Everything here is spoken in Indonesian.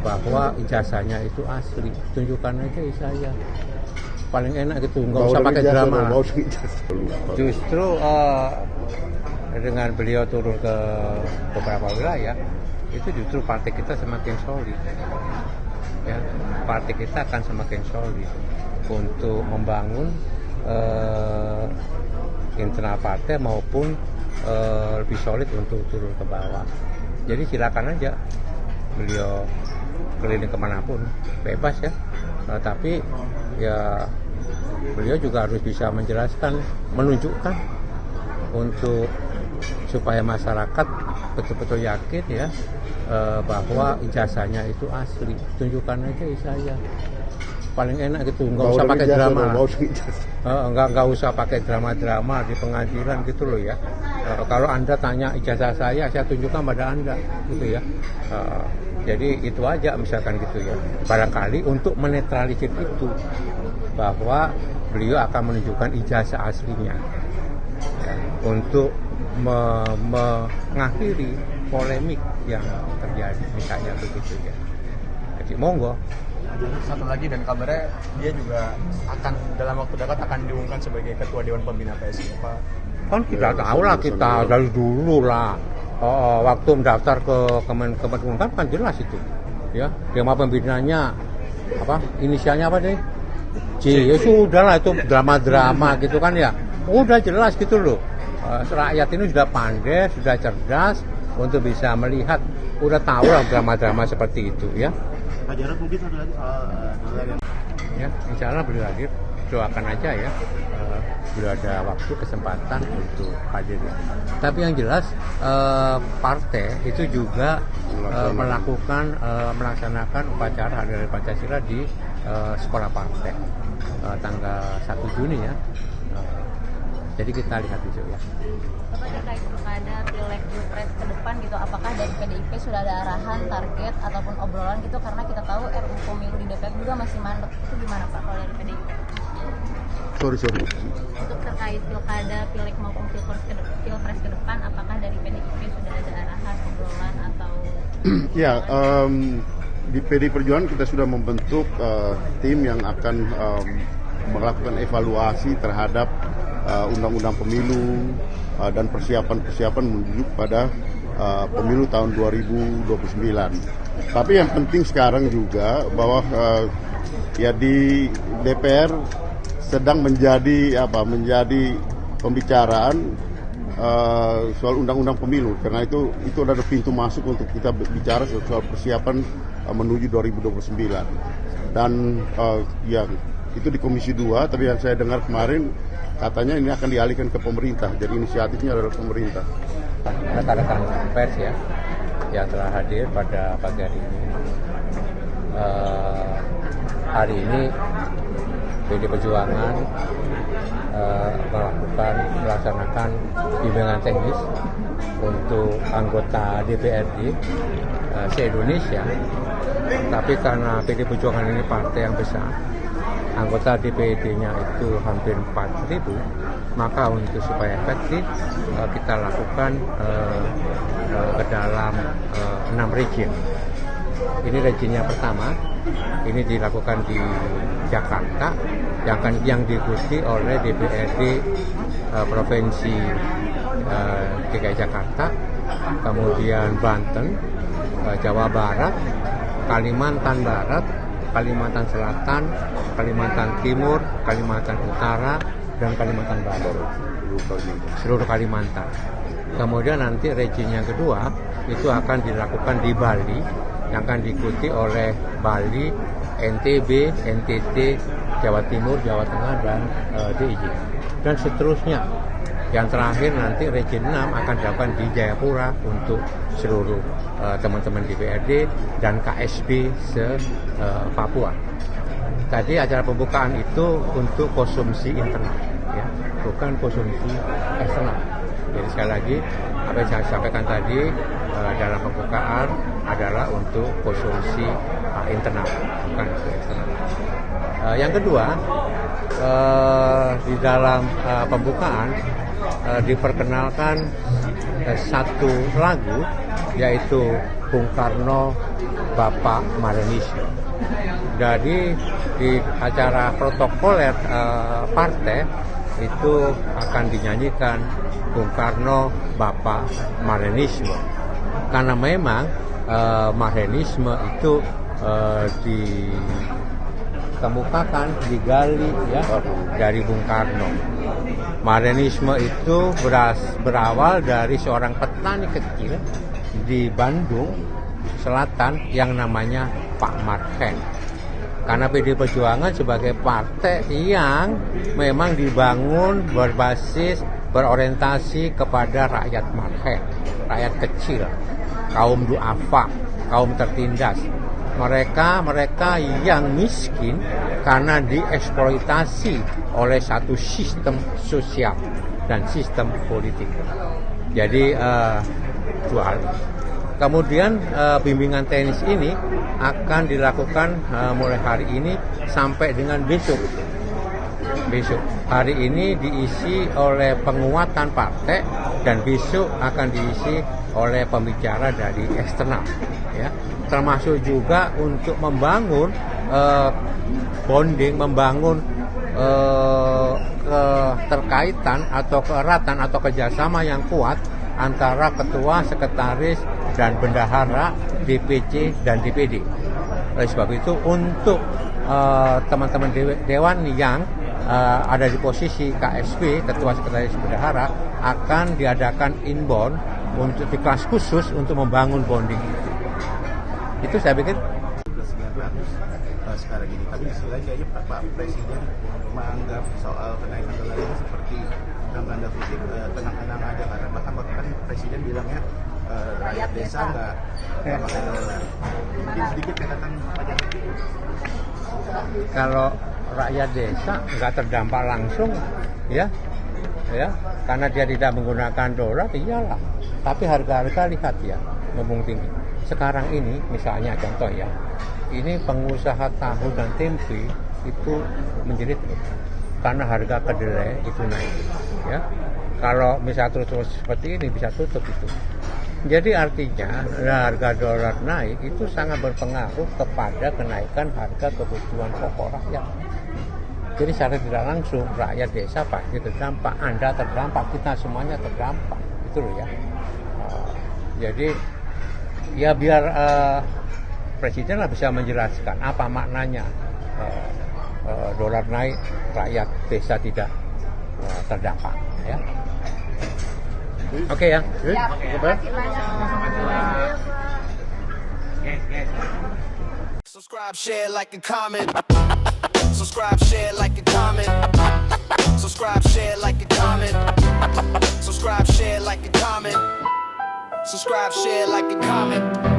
bahwa ijazahnya itu asli, tunjukkan aja saya. Paling enak gitu, nggak usah pakai drama. Justru dengan beliau turun ke beberapa wilayah, itu justru partai kita semakin solid. Ya, partai kita akan semakin solid untuk membangun internal partai maupun lebih solid untuk turun ke bawah. Jadi silakan aja beliau keliling kemanapun, bebas ya. Tapi ya beliau juga harus bisa menjelaskan, menunjukkan untuk supaya masyarakat betul-betul yakin ya bahwa ijazahnya itu asli, tunjukkan aja saya. Paling enak gitu, nggak usah pakai drama. Nggak usah pakai drama-drama di pengadilan gitu loh ya. Kalau Anda tanya ijazah saya tunjukkan pada Anda gitu ya. Jadi itu aja misalkan gitu ya. Barangkali untuk menetralisir itu bahwa beliau akan menunjukkan ijazah aslinya ya, untuk mengakhiri polemik yang terjadi misalnya begitu ya. Jadi monggo. Satu lagi dan kabarnya dia juga akan dalam waktu dekat akan diumumkan sebagai ketua Dewan Pembina PSI Pak. Kan kita tahu lah, kita dari dulu lah. Waktu mendaftar ke Kemenkumham kan jelas itu ya, Dewan Pembinanya apa, inisialnya apa deh, J. Ya sudah lah, itu drama-drama gitu kan ya, udah jelas gitu loh. Rakyat ini sudah pandai, sudah cerdas untuk bisa melihat, udah tahu lah drama-drama seperti itu ya. Pak Jarod mungkin satu lagi soal ya, insya Allah beliau hadir, doakan aja ya, beliau ada waktu kesempatan untuk hadir ya. Tapi yang jelas partai itu juga melaksanakan upacara Hari Raya Pancasila di sekolah partai tanggal 1 Juni ya. Jadi kita lihat besok ya. Terkait pilkada, pileg, pilpres ke depan gitu, apakah dari PDIP sudah ada arahan, target ataupun obrolan gitu, karena kita tahu RUU Pemilu di DPR juga masih mandek, itu gimana Pak kalau dari PDIP? Sorry. Untuk terkait pilkada, pileg maupun pilpres ke depan, apakah dari PDIP sudah ada arahan, obrolan atau? Ya, di PD Perjuangan kita sudah membentuk tim yang akan melakukan evaluasi terhadap undang-undang pemilu dan persiapan menuju pada pemilu tahun 2029. Tapi yang penting sekarang juga bahwa ya di DPR sedang menjadi pembicaraan soal undang-undang pemilu, karena itu adalah pintu masuk untuk kita bicara soal persiapan menuju 2029. Dan yang itu di Komisi 2, tapi yang saya dengar kemarin katanya ini akan dialihkan ke pemerintah, jadi inisiatifnya adalah pemerintah. Rekan-rekan pers ya yang telah hadir pada pagi hari ini. Hari ini PD Perjuangan melaksanakan bimbingan teknis untuk anggota DPRD se-Indonesia. Tapi karena PD Perjuangan ini partai yang besar, anggota DPRD-nya itu hampir 4.000, maka untuk supaya efektif kita lakukan ke dalam 6 region. Ini regionnya pertama, ini dilakukan di Jakarta, yang diikuti oleh DPRD Provinsi DKI Jakarta, kemudian Banten, Jawa Barat, Kalimantan Barat, Kalimantan Selatan, Kalimantan Timur, Kalimantan Utara, dan Kalimantan Barat. Seluruh Kalimantan. Kemudian nanti region yang kedua itu akan dilakukan di Bali, yang akan diikuti oleh Bali, NTB, NTT, Jawa Timur, Jawa Tengah, dan DIY. Dan seterusnya. Yang terakhir nanti region 6 akan dilakukan di Jayapura untuk seluruh teman-teman DPRD dan KSB se-Papua. Tadi acara pembukaan itu untuk konsumsi internal, ya, bukan konsumsi eksternal. Jadi sekali lagi, apa yang saya sampaikan tadi dalam pembukaan adalah untuk konsumsi internal, bukan eksternal. Yang kedua, di dalam pembukaan diperkenalkan satu lagu, yaitu Bung Karno Bapak Marianisme. Jadi di acara protokoler partai itu akan dinyanyikan Bung Karno Bapak Marianisme. Karena memang Marianisme itu dikemukakan, digali ya dari Bung Karno. Marianisme itu berawal dari seorang petani kecil di Bandung Selatan yang namanya Pak Marhen. Karena PD Perjuangan sebagai partai yang memang dibangun berbasis berorientasi kepada rakyat Marhen, rakyat kecil, kaum duafa, kaum tertindas. Mereka yang miskin karena dieksploitasi oleh satu sistem sosial dan sistem politik. Jadi dua hal. Kemudian bimbingan teknis ini akan dilakukan mulai hari ini sampai dengan besok. Hari ini diisi oleh penguatan partai dan besok akan diisi oleh pembicara dari eksternal, ya. Termasuk juga untuk membangun bonding, membangun keterkaitan atau keeratan atau kerjasama yang kuat antara ketua, sekretaris, dan bendahara DPC dan DPD. Oleh sebab itu untuk teman-teman dewan yang ada di posisi KSB, ketua, sekretaris, bendahara, akan diadakan inbound untuk di kelas khusus untuk membangun bonding. Itu saya pikir sekarang ini, tapi di sisi lain kayaknya Pak Presiden menganggap soal kenaikan dolar ini seperti dalam tanda kutip tenang-tenang aja, karena bahkan Presiden bilangnya rakyat desa nggak pakai dolar. Mungkin sedikit katakan pada kalau rakyat desa nggak terdampak langsung, ya, karena dia tidak menggunakan dolar, iyalah. Tapi harga-harga lihat ya, mumpung tinggi. Sekarang ini misalnya contoh ya, ini pengusaha tahu dan tempe itu menjerit karena harga kedelai itu naik, ya. Kalau misalnya terus seperti ini bisa tutup itu. Jadi artinya harga dolar naik itu sangat berpengaruh kepada kenaikan harga kebutuhan pokok rakyat. Jadi secara tidak langsung rakyat desa pasti terdampak, Anda terdampak, kita semuanya terdampak, itu loh ya. Jadi ya biar Presiden lah bisa menjelaskan apa maknanya dolar naik, rakyat desa tidak terdampak, ya. Oke ya. Subscribe, share, like, and comment. Subscribe, share, like, and comment. Subscribe, share, like, and comment. Subscribe, share, like, and comment. Subscribe, share, like, and comment.